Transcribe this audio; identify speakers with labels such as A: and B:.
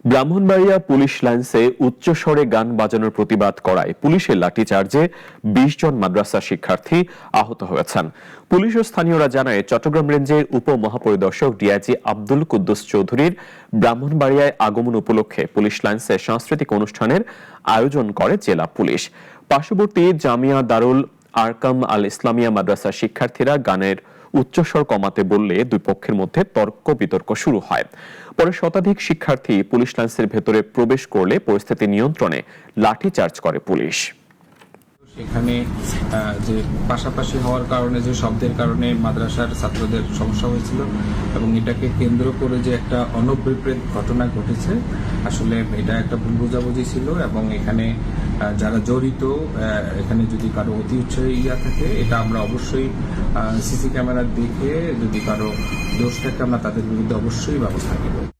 A: Brahmanbaria police লাইন্সে উচ্চস্বরে গান বাজানোর প্রতিবাদ করায় পুলিশের লাঠিচার্জে ২০ জন মাদ্রাসা শিক্ষার্থী আহত হয়েছেন। পুলিশ ও স্থানীয়রা জানায়, চট্টগ্রাম রেঞ্জের উপমহাপরিদর্শক ডিআইজি আব্দুল কুদ্দুস চৌধুরীর ব্রাহ্মণবাড়িয়ায় আগমন উপলক্ষে পুলিশ লাইন্সে সাংস্কৃতিক অনুষ্ঠানের আয়োজন করে জেলা পুলিশ। পার্শ্ববর্তী জামিয়া দারুল আরকাম আল ইসলামিয়া মাদ্রাসার শিক্ষার্থীরা গানের উচ্চস্বর কমাতে বললে দুই পক্ষের মধ্যে তর্ক বিতর্ক শুরু হয়। পরে শতাধিক শিক্ষার্থী পুলিশ লাইন্সের ভেতরে প্রবেশ করলে পরিস্থিতি নিয়ন্ত্রণে লাঠিচার্জ করে পুলিশ।
B: এখানে যে পাশাপাশি হওয়ার কারণে যে শব্দের কারণে মাদ্রাসার ছাত্রদের সমস্যা হয়েছিল এবং এটাকে কেন্দ্র করে যে একটা অনভিপ্রেত ঘটনা ঘটেছে, আসলে এটা একটা ভুল বোঝাবুঝি ছিল এবং এখানে যারা জড়িত, এখানে যদি কারো অতি উৎসাহী থাকে, এটা আমরা অবশ্যই সিসি ক্যামেরা দেখে যদি কারো দোষ থাকে আমরা তাদের বিরুদ্ধে অবশ্যই ব্যবস্থা নেব।